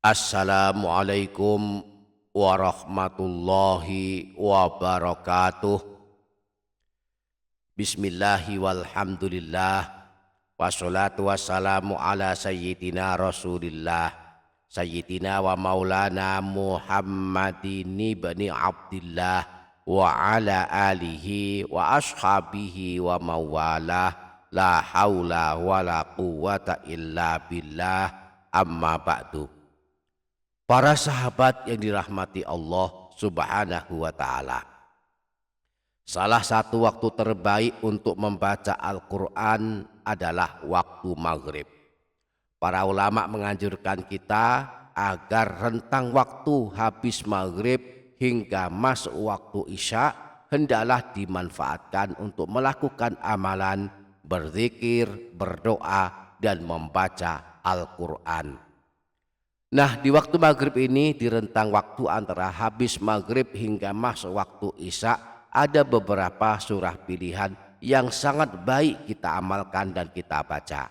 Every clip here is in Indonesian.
Assalamualaikum warahmatullahi wabarakatuh. Bismillahi walhamdulillah. Wassalatu wassalamu ala sayyidina rasulillah Sayyidina wa maulana Muhammadin ibni Abdillah wa ala alihi wa ashabihi wa mawalah. La haula wa la quwata illa billah. Amma ba'du. Para sahabat yang dirahmati Allah Subhanahu wa ta'ala, salah satu waktu terbaik untuk membaca Al-Quran adalah waktu maghrib. Para ulama menganjurkan kita agar rentang waktu habis maghrib hingga masuk waktu isya hendaklah dimanfaatkan untuk melakukan amalan, berzikir, berdoa, dan membaca Al-Quran. Nah, di waktu maghrib ini, di rentang waktu antara habis maghrib hingga masuk waktu isya, ada beberapa surah pilihan yang sangat baik kita amalkan dan kita baca.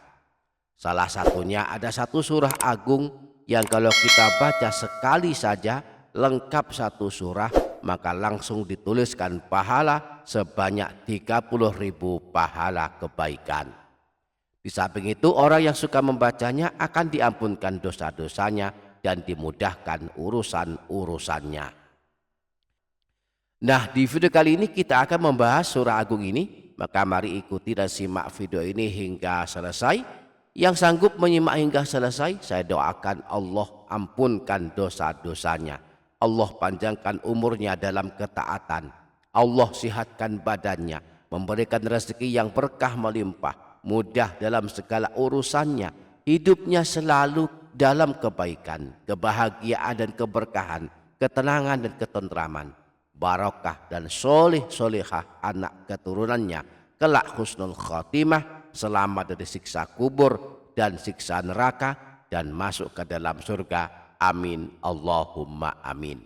Salah satunya ada satu surah agung yang kalau kita baca sekali saja lengkap satu surah, maka langsung dituliskan pahala sebanyak 30.000 pahala kebaikan. Di samping itu, orang yang suka membacanya akan diampunkan dosa-dosanya dan dimudahkan urusan-urusannya. Nah, di video kali ini kita akan membahas surah agung ini. Maka mari ikuti dan simak video ini hingga selesai. Yang sanggup menyimak hingga selesai, saya doakan Allah ampunkan dosa-dosanya. Allah panjangkan umurnya dalam ketaatan. Allah sihatkan badannya, memberikan rezeki yang berkah melimpah, mudah dalam segala urusannya, hidupnya selalu dalam kebaikan, kebahagiaan dan keberkahan, ketenangan dan ketentraman, barakah dan soleh-solehah anak keturunannya, kelak husnul khotimah, selamat dari siksa kubur dan siksa neraka, dan masuk ke dalam surga. Amin Allahumma amin.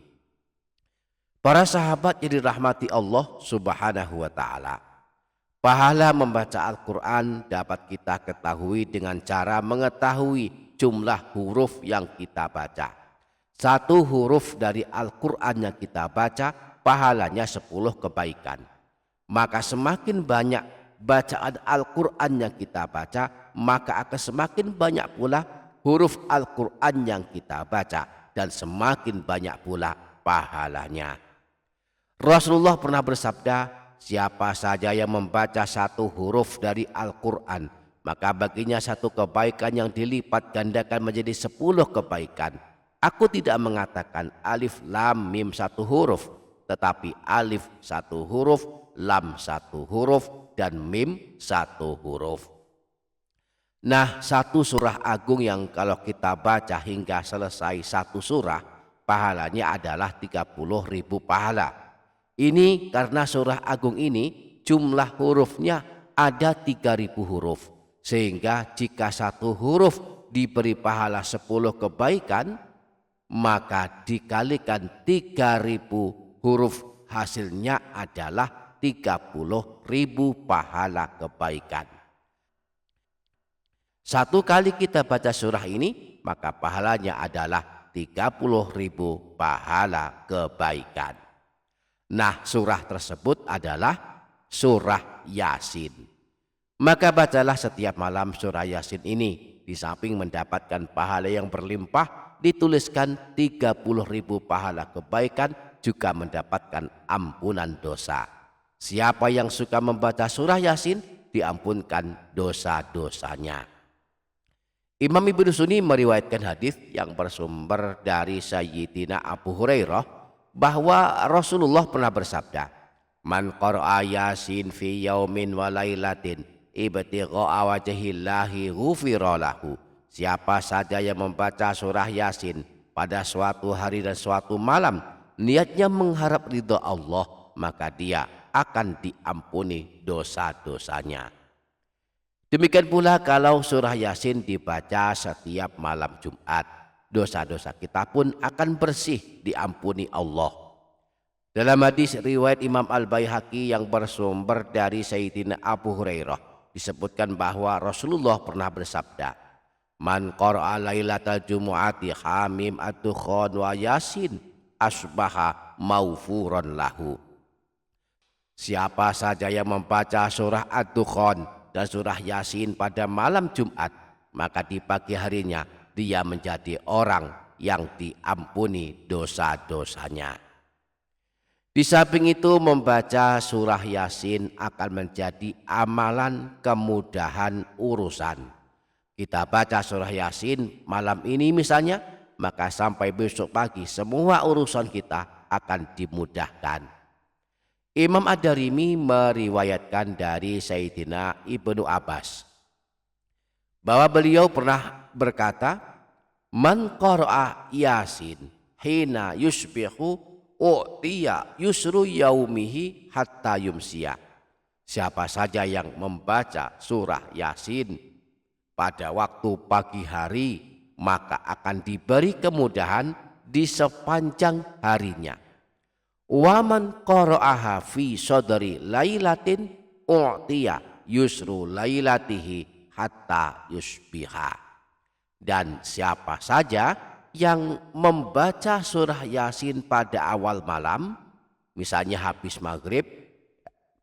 Para sahabat yang dirahmati Allah Subhanahu wa ta'ala, pahala membaca Al-Quran dapat kita ketahui dengan cara mengetahui jumlah huruf yang kita baca. Satu huruf dari Al-Quran yang kita baca, pahalanya 10 kebaikan. Maka semakin banyak bacaan Al-Quran yang kita baca, maka akan semakin banyak pula huruf Al-Quran yang kita baca, dan semakin banyak pula pahalanya. Rasulullah pernah bersabda, siapa saja yang membaca satu huruf dari Al-Quran, maka baginya satu kebaikan yang dilipat gandakan menjadi 10 kebaikan. Aku tidak mengatakan alif lam mim satu huruf, tetapi alif satu huruf, lam satu huruf, dan mim satu huruf. Nah, satu surah agung yang kalau kita baca hingga selesai satu surah, pahalanya adalah 30.000 pahala. Ini karena surah agung ini jumlah hurufnya ada 3.000 huruf. Sehingga jika satu huruf diberi pahala 10 kebaikan, maka dikalikan 3.000 huruf, hasilnya adalah 30.000 pahala kebaikan. Satu kali kita baca surah ini, maka pahalanya adalah 30.000 pahala kebaikan. Nah, surah tersebut adalah surah Yasin. Maka bacalah setiap malam surah Yasin ini. Di samping mendapatkan pahala yang berlimpah, dituliskan 30.000 pahala kebaikan, juga mendapatkan ampunan dosa. Siapa yang suka membaca surah Yasin, diampunkan dosa-dosanya. Imam Ibnu Sunni meriwayatkan hadis yang bersumber dari Sayyidina Abu Hurairah, bahwa Rasulullah pernah bersabda, man qara'a Yasin fi yaumin wa lailatin ibtigha'a wajhillahi ghufira lahu. Siapa saja yang membaca surah Yasin pada suatu hari dan suatu malam, niatnya mengharap ridha Allah, maka dia akan diampuni dosa-dosanya. Demikian pula kalau surah Yasin dibaca setiap malam Jumat, dosa-dosa kita pun akan bersih, diampuni Allah. Dalam hadis riwayat Imam Al-Baihaqi yang bersumber dari Sayyidina Abu Hurairah, disebutkan bahwa Rasulullah pernah bersabda, Man qara'a lailatal jumu'ati hamim ad-dukhan wa yasin asbaha maufuron lahu. Siapa saja yang membaca surah ad-dukhan dan surah yasin pada malam Jumat, maka di pagi harinya dia menjadi orang yang diampuni dosa-dosanya. Di samping itu membaca surah yasin akan menjadi amalan kemudahan urusan. Kita baca surah yasin malam ini misalnya, maka sampai besok pagi semua urusan kita akan dimudahkan. Imam Ad-Darimi meriwayatkan dari Sayyidina Ibnu Abbas bahwa beliau pernah berkata, man qara'a yasin hina yusbihu u'tiya yusru yaumihi hatta yumsiya. Siapa saja yang membaca surah yasin pada waktu pagi hari, maka akan diberi kemudahan di sepanjang harinya. Waman qara'aha fi sadri lailatin u'tiya yusru lailatihi hatta yusbiha. Dan siapa saja yang membaca surah yasin pada awal malam, misalnya habis maghrib,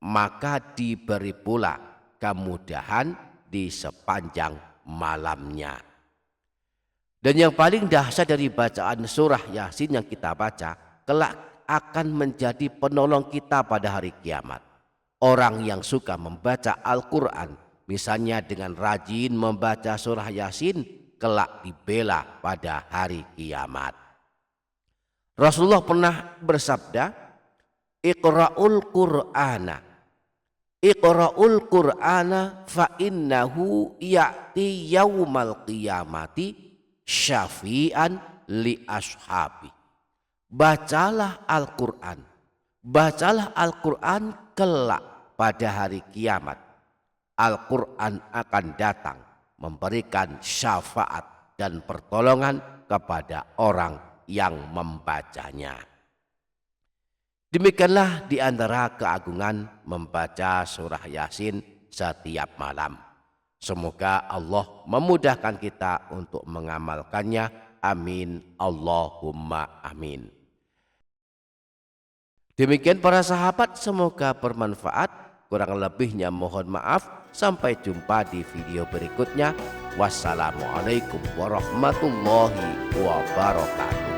maka diberi pula kemudahan di sepanjang malamnya. Dan yang paling dahsyat dari bacaan surah yasin yang kita baca, kelak akan menjadi penolong kita pada hari kiamat. Orang yang suka membaca Al-Quran, misalnya dengan rajin membaca surah yasin, kelak dibela pada hari kiamat. Rasulullah pernah bersabda, Iqra'ul Qur'ana fa innahu ya'ti yaumal qiyamati syafi'an li ashabi. Bacalah Al-Quran, kelak pada hari kiamat Al-Quran akan datang memberikan syafaat dan pertolongan kepada orang yang membacanya. Demikianlah di antara keagungan membaca surah yasin setiap malam. Semoga Allah memudahkan kita untuk mengamalkannya. Amin. Allahumma amin. Demikian para sahabat, semoga bermanfaat. Kurang lebihnya mohon maaf. Sampai jumpa di video berikutnya. Wassalamualaikum warahmatullahi wabarakatuh.